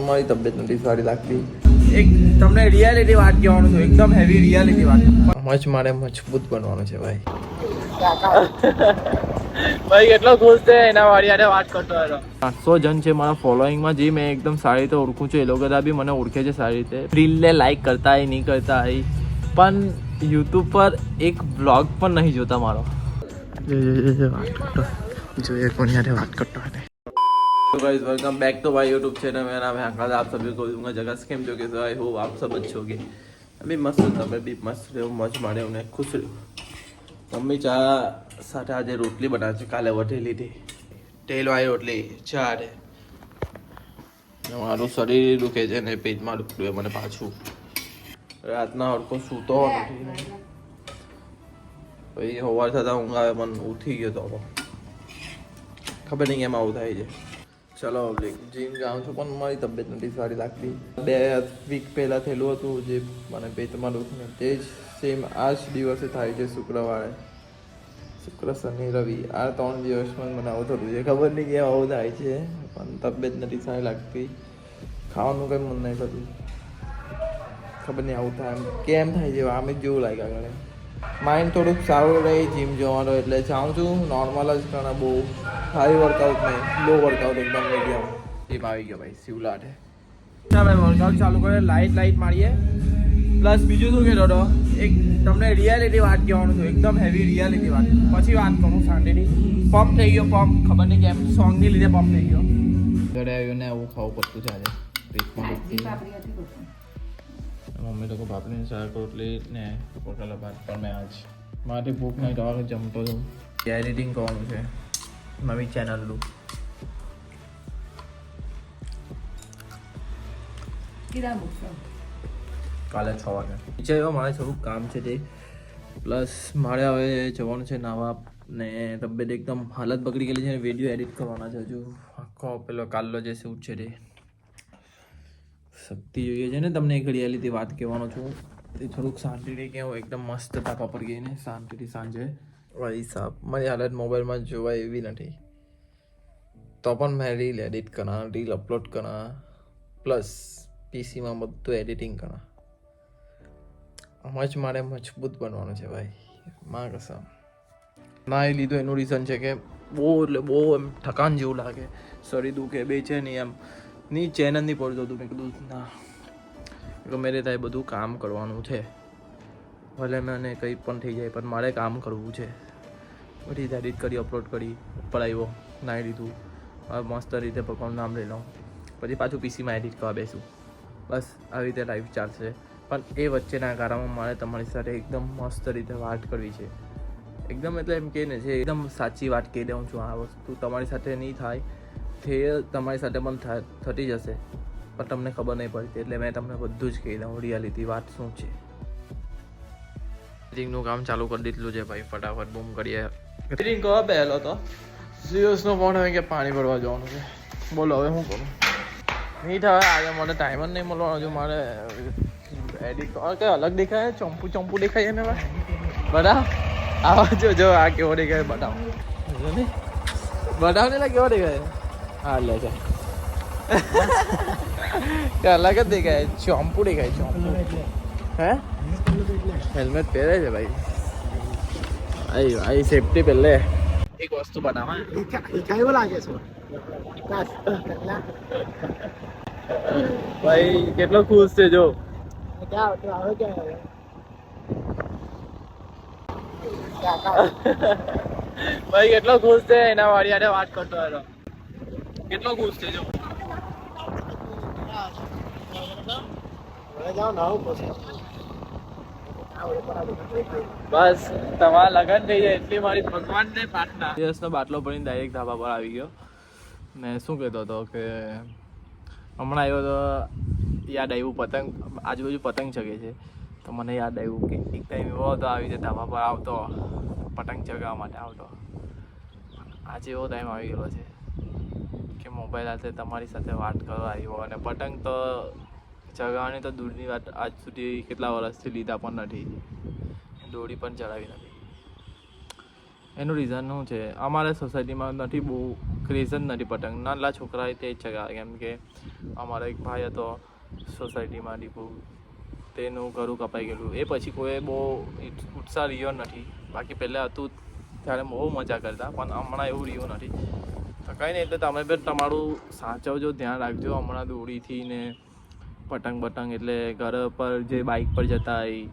મારી તબિયત નથી સારી લાગતી. એક તમને રિયાલિટી વાત કહેવાનું છે, એકદમ હેવી રિયાલિટી વાત. મચ મારે મજબૂત બનવાનું છે ભાઈ. ભાઈ કેટલો ખુશ છે એના વાળી હારે વાત કરતો હતો. 800 જણ છે મારા ફોલોઈંગમાં, જે મેં એકદમ સારી રીતે ઓળખું છું. એ લોકો બી મને ઓળખે છે સારી રીતે. રીલને લાઈક કરતા હોય નહીં કરતા હોય, પણ યુટ્યુબ પર એક વ્લોગ પણ નહીં જોતા મારો. વાત કરતો જોઈએ કોની હારે વાત કરતો હતો. तो guys welcome back to my YouTube channel. मेरा नाम है आकाश. आप सभी को दूंगा जगह स्कीम जो कि आई होप आप सब अच्छे होंगे. अभी मस्त તમે બી મસ્ત રહ્યો, મજ મારે અને ખુશ રહ્યો. મમ્મી ચા સાથે આજે રોટલી બનાવે છે, કાલે વઢેલી હતી તેલવાળી રોટલી ચા રે. મારું શરીર દુખે છે ને પેટમાં દુખતું મને પાછું. રાતના હડકો સૂતો નથી, પછી સવાર થતા ઊંઘ આવે, મને ઉઠી ગયો તો ખબર નહીં કેમ આવું થાય છે. ચલો જીમ જાઉં છું પણ મારી તબિયત નથી સારી લાગતી. 2 વીક પહેલાં થયેલું હતું જે મને પેટમાં દુખે, તે જ સેમ આ જ દિવસે થાય છે શુક્રવારે. શુક્ર શનિ રવિ આ 3 દિવસમાં મને આવું થતું છે. ખબર નહીં કેમ આવું થાય છે, પણ તબિયત નથી સારી લાગતી. ખાવાનું કંઈ મન નહીં થતું. ખબર નહીં આવું થાય કેમ થાય છે, આમ જ જેવું લાગ્યા કરે. માઇન્ડ થોડુંક સારું રહે જીમ જવાનું, એટલે જાઉં છું. નોર્મલ જ ઘણા બહુ હાઈ વર્કઆઉટ નહીં, લો વર્કઆઉટ એકદમ મીડિયમ. જીમ આવી ગયો ભાઈ શિવલાઠે. ચાલો વર્કઆઉટ ચાલુ કરીએ. લાઇટ મારીએ. પ્લસ બીજું શું કહેતો હતો, એક તમને રિયાલિટી વાત કહેવાનું છે, એકદમ હેવી રિયાલિટી વાત. પછી વાત કરું શાંતિથી. પંપ થઈ ગયો, પંપ ખબર નહીં કેમ સોંગની લીધે પંપ થઈ ગયો. ઘરે આવ્યું ને એવું ખાવું પડતું છે આજે. પેટમાં મમ્મી લોકો પાપડીની શાક રોટલી ને પોટલા ભાત પર મેં આજ મારી ભૂખ નહીં તો જમતો છું. એડિટિંગ કરવાનું છે નવી ચેનલનું. કાલે 6 વાગે વિચાર્યો મારે થોડુંક કામ છે તે. પ્લસ મારે હવે જવાનું છે નાવા ને તબિયત એકદમ હાલત બગડી ગયેલી છે. વિડીયો એડિટ કરવાના છે હજુ. આખો પેલો કાલનો જે શૂટ છે તે શક્તિ જોઈએ છે ને. તમને એક રિયાલિટી વાત કહેવાનો છું, એ થોડુંક શાંતિથી કહેવું. એકદમ મસ્ત તાપા પર ગઈને શાંતિથી સાંજે ભાઈ સાહેબ મારી હાલત મોબાઈલમાં જોવાય એવી નથી, તો પણ મેં રીલ એડિટ કરા, રીલ અપલોડ કરા, પ્લસ પીસીમાં બધું એડિટિંગ કરા. જ મારે મજબૂત બનવાનું છે ભાઈ. માં કસમ ના એ લીધું એનું રીઝન છે કે બહુ એટલે બહુ એમ થકાન જેવું લાગે, શરીર દુખે, બેચેની એમ ની ચેન જ નહીં પડતો હતું. મેં કીધું ના ગમે તે બધું કામ કરવાનું છે, ભલે મને કંઈ પણ થઈ જાય પણ મારે કામ કરવું છે. બધી એડિટ કરી, અપલોડ કરી, ઉપર આવ્યો, નાહી લીધું, હવે મસ્ત રીતે ભગવાનનું નામ લઈ લઉં, પછી પાછું પીસીમાં એડિટ કરવા બેસું. બસ આવી રીતે લાઈફ ચાલશે. પણ એ વચ્ચેના ગાળામાં મારે તમારી સાથે એકદમ મસ્ત રીતે વાત કરવી છે. એકદમ એટલે એમ કહીને છે એકદમ સાચી વાત કહી દઉં છું. આ વસ્તુ તમારી સાથે નહીં થાય, તે તમારી સાથે પણ થતી જશે, પણ તમને ખબર નહીં પડતી. એટલે મેં તમને બધું જ કહી દઉં રિયાલિટી વાત શું છે. એડિટિંગનું કામ ચાલુ કરી દીધું છે ભાઈ. ફટાફટ બૂમ કરીએ. એડિટિંગ કરવા પહેલો તો સિરિયસનો ફોન હોય કે પાણી ભરવા જવાનું છે. બોલો હવે શું કરું? નહીં થાય આજે, મને ટાઈમ જ નહીં મળવાનો. જો મારે એડિટ કરવા કંઈ અલગ દેખાય, ચંપુ દેખાય ને ભાઈ. બરાબર આવા જો આ કેવો દેખાય બતાવો નહીં, બતાવ ને કેવો દેખાય. હા લે છે કે અલગ જ દેખાય, ચોમ્પુ દેખાય. ચોમ્પુ હે હેલ્મેટ પહેરે છે ભાઈ. આઈ સેફટી પહેલે. એક વસ્તુ બનાવા કેવું લાગે છે ભાઈ, કેટલો ખુશ છે જો. ભાઈ કેટલો ખુશ છે એના વાળી હારે વાત કરતો હતો. કેટલો ખુશ છે જો. બસ તમારા લગન થઈ જાય એટલી મારી ભગવાનને પ્રાર્થના. દિવસનો બાટલો ભરીને ડાયરેક્ટ ધાબા પર આવી ગયો. ને શું કહેતો હતો કે હમણાં આવ્યો તો યાદ આવ્યું પતંગ, આજુબાજુ પતંગ ચગે છે, તો મને યાદ આવ્યું કે એક ટાઈમ એવો હતો આવી રીતે ધાબા પર આવતો, પતંગ ચગાવવા માટે આવતો. આજે એવો ટાઈમ આવી ગયો છે કે મોબાઈલ હાથે તમારી સાથે વાત કરવા આવ્યો. અને પતંગ તો ચગાવવાની તો દૂરની વાત, આજ સુધી કેટલા વર્ષથી લીધા પણ નથી, દોરી પણ ચડાવી નથી. એનું રીઝન શું છે, અમારે સોસાયટીમાં નથી બહુ ક્રેઝ જ નથી પતંગ. નાના છોકરા તે જ ચગાવે, કેમ કે અમારો એક ભાઈ હતો સોસાયટીમાં દીપુ, તેનું ઘરું કપાઈ ગયેલું. એ પછી કોઈ બહુ ઉત્સાહ રહ્યો નથી. બાકી પહેલાં હતું ત્યારે બહુ મજા કરતા, પણ હમણાં એવું રહ્યું નથી. તો કંઈ નહીં, એટલે તમે બી તમારું સાચવજો, ધ્યાન રાખજો. હમણાં દોરીથી ને પતંગ એટલે ઘર પર જે બાઇક પર જતા હોય,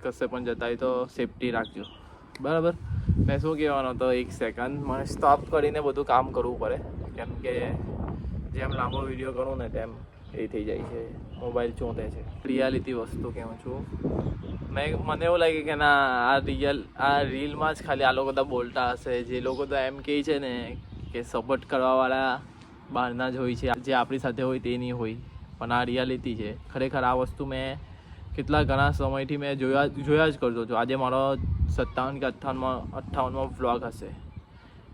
કશે પણ જતા હોય તો સેફટી રાખજો, બરાબર. મેં શું કહેવાનો હતો, એક સેકન્ડ મને સ્ટોપ કરીને બધું કામ કરવું પડે, કેમ કે જેમ લાંબો વિડીયો કરું ને તેમ એ થઈ જાય છે, મોબાઈલ ચોંટે છે. રિયાલિટી વસ્તુ કહું છું. મને એવું લાગે કે ના, આ રીલમાં જ ખાલી આ લોકો બધા બોલતા હશે. જે લોકો તો એમ કહે છે ને કે સપોર્ટ કરવાવાળા બહારના જ હોય છે, જે આપણી સાથે હોય તે નહીં હોય. પણ આ રિયાલિટી છે. ખરેખર આ વસ્તુ મેં કેટલા ઘણા સમયથી મેં જોયા જ કરતો છું. આજે મારો 57 કે 58મો વ્લોગ હશે,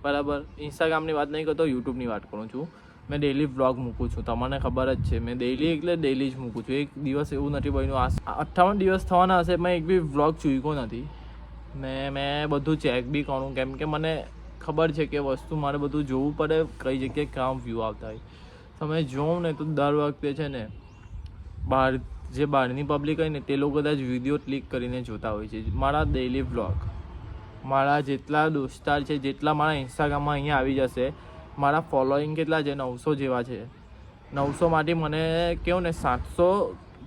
બરાબર. ઇન્સ્ટાગ્રામની વાત નહીં કરતો, યુટ્યુબની વાત કરું છું. મેં ડેલી વ્લોગ મૂકું છું, તમને ખબર જ છે. મેં ડેલી એટલે ડેલી જ મૂકું છું. એક દિવસ એવું નથી બન્યું. આ 58 દિવસ થવાના હશે, મેં એક બી વ્લોગ ચૂક્યો નથી. મેં બધું ચેક બી કરું, કેમ કે મને ખબર છે કે વસ્તુ મારે બધું જોવું પડે, કઈ જગ્યાએ કામ વ્યૂ આવતા હોય. તમે જોઉં ને તો દર વખતે છે ને બહારની પબ્લિક હોય ને તે લોકો બધા જ વિડીયો ક્લિક કરીને જોતા હોય છે મારા ડેલી વ્લોગ. મારા જેટલા દોસ્તાર છે, જેટલા મારા ઇન્સ્ટાગ્રામમાં અહીંયા આવી જશે, મારા ફોલોઈંગ કેટલા છે, 900 જેવા છે. 900 માંથી મને કેવું ને 700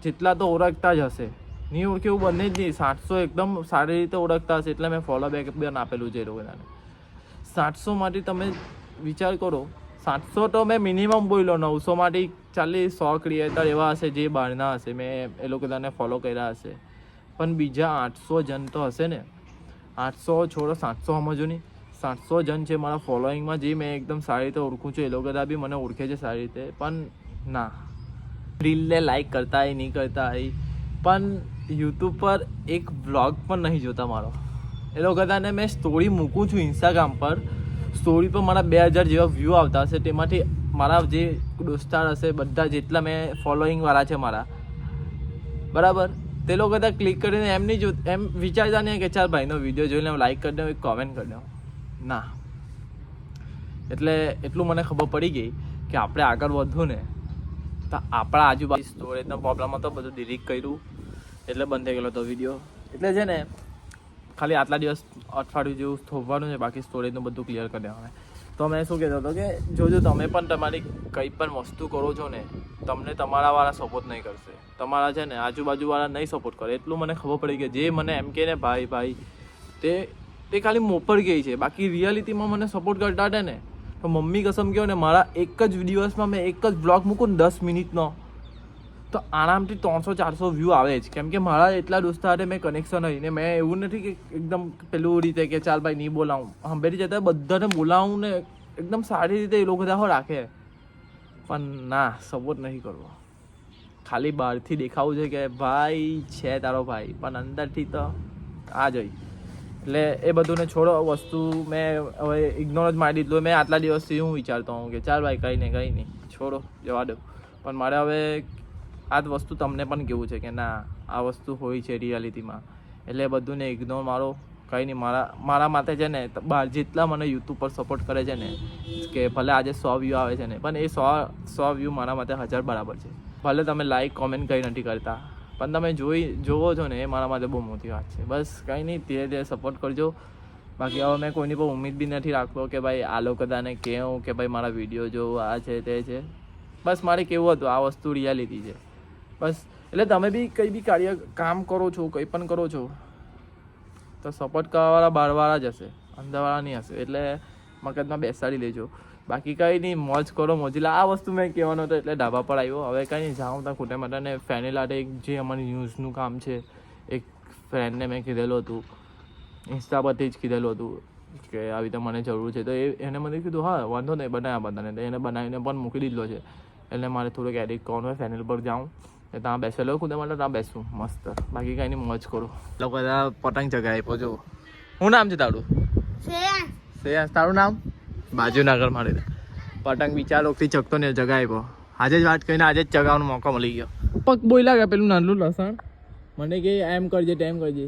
જેટલા તો ઓળખતા જ હશે. નહીં ઓળખે એવું બને જ નહીં. 700 એકદમ સારી રીતે ઓળખતા હશે, એટલે મેં ફોલો બેક પણ આપેલું છે એ લોકોને. 700 માંથી તમે વિચાર કરો, 700 તો મેં મિનિમમ બોલ્યો. 900 માંથી 100 ક્રિએટર એવા હશે જે બહારના હશે, મેં એ લોકો તને ફોલો કર્યા હશે. પણ બીજા 800 જણ તો હશે ને. 800 છોડો, 700 સમજો નહીં. 700 જણ છે મારા ફોલોઈંગમાં, જે મેં એકદમ સારી રીતે ઓળખું છું. એ લોકો બી મને ઓળખે છે સારી રીતે. પણ ના, રીલને લાઈક કરતા હોય નહીં કરતા હોય, પણ યુટ્યુબ પર એક વ્લોગ પણ નહીં જોતા મારો. એ લોકો બધાને મેં સ્ટોરી મૂકું છું ઇન્સ્ટાગ્રામ પર, સ્ટોરી પર મારા 2000 જેવા વ્યૂ આવતા હશે. તેમાંથી મારા જે દોસ્તાર હશે, બધા જેટલા મેં ફોલોઈંગવાળા છે મારા, બરાબર, તે લોકો બધા ક્લિક કરીને એમ વિચારતા નહીં કે ચાલ ભાઈનો વિડીયો જોઈને લાઈક કરી દઉં, એક કોમેન્ટ કરી દઉં. ના, એટલે એટલું મને ખબર પડી ગઈ કે આપણે આગળ વધવું ને તો આપણા આજુબાજુ સ્ટોરેજનો પ્રોબ્લેમ હતો, બધું ડિલીટ કર્યું એટલે બંધ થઈ ગયેલો હતો વિડીયો. એટલે છે ને ખાલી આટલા દિવસ અઠવાડિયું જેવું થોભવાનું છે, બાકી સ્ટોરેજનું બધું ક્લિયર કરી દેવાનું. તો મેં શું કહેતો હતો કે જોજો, તમે પણ તમારી કંઈ પણ વસ્તુ કરો છો ને, તમને તમારાવાળા સપોર્ટ નહીં કરશે. તમારા છે ને આજુબાજુવાળા નહીં સપોર્ટ કરે. એટલું મને ખબર પડી કે જે મને એમ કહે ને ભાઈ તે ખાલી મોપર ગઈ છે, બાકી રિયાલિટીમાં મને સપોર્ટ કરતા હતા ને. તો મમ્મી કસમ કહો ને, મારા એક જ દિવસમાં મેં એક જ બ્લોગ મૂકું ને 10 મિનિટનો, તો આરામથી 300-400 વ્યૂ આવે જ. કેમ કે મારા એટલા દોસ્ત સાથે મેં કનેક્શન હોય ને, મેં એવું નથી કે એકદમ પેલું રીતે કે ચાલ ભાઈ નહીં બોલાવું. હંભેરી જતા બધાને બોલાવું ને એકદમ સારી રીતે એ લોકો બધા રાખે. પણ ના, સપોર્ટ નહીં કરવો. ખાલી બહારથી દેખાવું છે કે ભાઈ છે તારો ભાઈ, પણ અંદરથી તો આ જ હોય. એટલે એ બધુંને છોડો, વસ્તુ મેં હવે ઇગ્નોર જ મારી દીધું. મેં આટલા દિવસથી હું વિચારતો હું કે ચાલ ભાઈ કંઈ નહીં છોડો, જવા દો. પણ મારે હવે આ જ વસ્તુ તમને પણ કેવું છે કે ના, આ વસ્તુ હોય છે રિયાલિટીમાં. એટલે બધુંને ઇગ્નોર મારો, કંઈ નહીં. મારા માટે છે ને બહાર જેટલા મને યુટ્યુબ પર સપોર્ટ કરે છે ને, કે ભલે આજે 100 વ્યૂ આવે છે ને, પણ એ 100 વ્યૂ મારા માટે 1000 બરાબર છે. ભલે તમે લાઈક કોમેન્ટ કંઈ નથી કરતા, પણ તમે જોવો છો ને, એ મારા માટે બહુ મોટી વાત છે. બસ કંઈ નહીં, ધીરે ધીરે સપોર્ટ કરજો. બાકી હવે મેં કોઈની પર ઉમ્મીદ બી નથી રાખતો કે ભાઈ આ લોકો બધાને કહું કે ભાઈ મારા વિડીયો જો આ છે તે છે. બસ મારે કેવું હતું, આ વસ્તુ રિયાલિટી છે બસ. એટલે તમે બી કંઈ બી કામ કરો છો, કંઈ પણ કરો છો, તો સપોર્ટ કરવાવાળા બહારવાળા જ હશે, અંદરવાળા નહીં હશે. એટલે મગજમાં બેસાડી લેજો. બાકી કંઈ નહીં, મોજ કરો, મોજીલા. આ વસ્તુ મેં કહેવાનો હતો એટલે ધાબા પર આવ્યો. હવે કંઈ નહીં, જાઉં ત્યાં ખૂટે માટે ને ફેને લાટે એક જે અમારી ન્યૂઝનું કામ છે, એક ફ્રેન્ડને મેં કીધેલું હતું, ઇન્સ્ટા પરથી જ કીધેલું હતું કે આવી રીતે મને જરૂર છે. તો એને મને કીધું હા વાંધો નહીં, બનાવ્યા બધાને. તો એને બનાવીને પણ મૂકી દીધલો છે. એટલે મારે થોડુંક એડિટ કરવાનું હોય, ફેનલ પર જાઉં, ત્યાં બેસેલો ખુદે માટે, ત્યાં બેસું મસ્ત. બાકી કંઈ નહીં, મોજ કરું. લોકો બધા પતંગ ચગાવી પહોંચો. શું નામ છે તારું? શ્રેયાંશ. તારું નામ? બાજુના ઘર મારે પતંગ બિચાર લોકથી ચગતો ને ચગાવ્યો. આજે જ વાત કરીને આજે જ ચગાવવાનો મોકો મળી ગયો. પગ બોલ્યા ગયા પેલું નાનું લસણ મને કે એમ કરજે તેમ કરજે.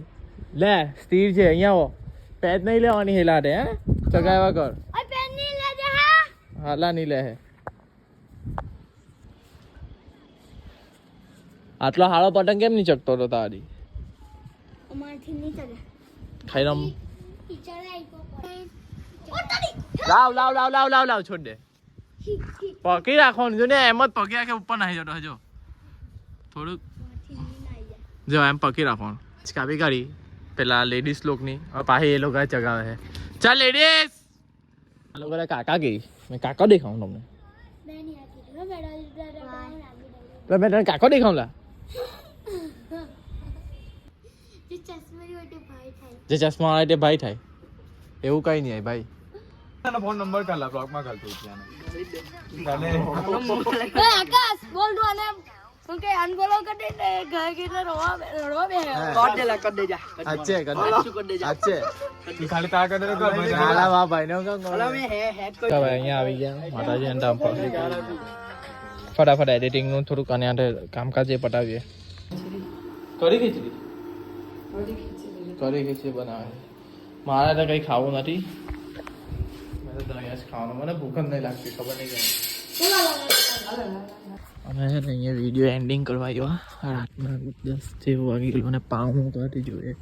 લે સ્થિર છે, અહીંયા આવો. પેજ નહીં લેવાની હેલા દે હે ચગાવ્યા કર ઓય પેન ની લે દે હા હાલા નહીં લે હે આટલો હાળો પતંગ કેમ નહીં ચકતો હતો તારી અમારથી ની ચગે ખાઈ રમ ટીચર આઈ કો ઓટડી લાવ છોડ દે પકી રાખવાનું જો ને એમ જ પકી રાખે ઉપર નાખી જતો હજો થોડુંક જો એમ પકી રાખવાનું કાપી કાઢી પેલા લેડીઝ લોકની હવે પાછી એ લોકો ચગાવે છે ચાલ લેડીઝ આ લોકો કાકા ગઈ મેં કાકા દેખાઉં તમને બેની આતી રો બેડા તો મેં તને કાકો દેખાઉં લા જે ચશ્મારી વટે ભાઈ થાય જે ચશ્મા વાળા તે ભાઈ થાય એવું કઈ નહીં આય ભાઈ ફોન નંબર કાલા બ્લોગમાં કાલતો ત્યાંને આકાશ બોલ દો અને શું કે અનબોલો કરી દે ઘર કે રોવા બે કોટ દેલા કર દેજા અચ્છે કર અચ્છે ખાલી તા કરે તો ઘર હાલા વા ભાઈ ને હલો મે હેડ તો ભાઈ અહીંયા આવી ગયા માતાજી ના ધામ પર ફટાફટ એડિટિંગ નું થોડુંક અને આને કામકાજ એ પટાવીએ કરી ખીચડી બનાવે મારે તો કઈ ખાવું નથી મેં તો અહીંયા જ ખાવાનું મને ભૂખ જ નહીં લાગતી ખબર નહીં કેમ અમે અહીંયા વિડીયો એન્ડિંગ કરવા આવ્યા રાતના 10 જેવું વાગી ગયેલું અને પાઉં કાઢી જોઈએ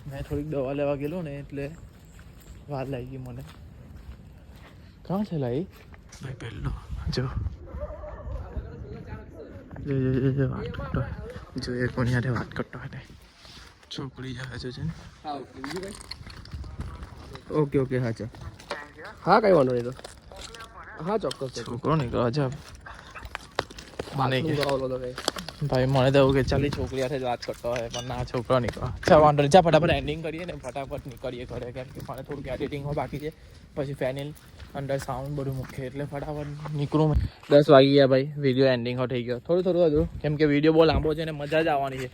મેં થોડીક દવા લેવા ગયેલો ને એટલે વાર લાગી ગઈ મને કાં છે લાઈ ભાઈ પહેલો જો વાત કરતો જોઈએ કોની હાથે વાત કરતો હતો છોકરી જાય છે ને ઓકે હા ચાલ હા કઈ વાંધો નહીં તો હા ચોક્કસ છોકરો નીકળો છે મને કે કરાવલો તો કઈ ભાઈ મને તો એવું કે ચાલી છોકરી હાથે જ વાત કરતો હોય પણ ના છોકરો નીકળો અચ્છા વાંધો નહીં ફટાફટ એન્ડિંગ કરીએ ને ફટાફટ નીકળીએ ઘરે કેમ કે મને થોડુંક એડિટિંગ બાકી છે પછી ફેનિલ અંદર સાઉન્ડ બધું મૂકીએ એટલે ફટાફટ નીકળું 10 વાગી ગયા ભાઈ વિડીયો એન્ડિંગ થઈ ગયો થોડું હજુ કેમ કે વિડીયો બહુ લાંબો છે ને મજા જ આવવાની છે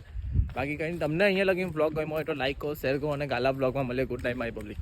બાકી કંઈ તમને અહીંયા લગીને બ્લોગ ગમ્યો હોય તો લાઈક કરો શેર કરો અને ગાલા બ્લોગમાં મળે ગુડ નાઇટ માય પબ્લિક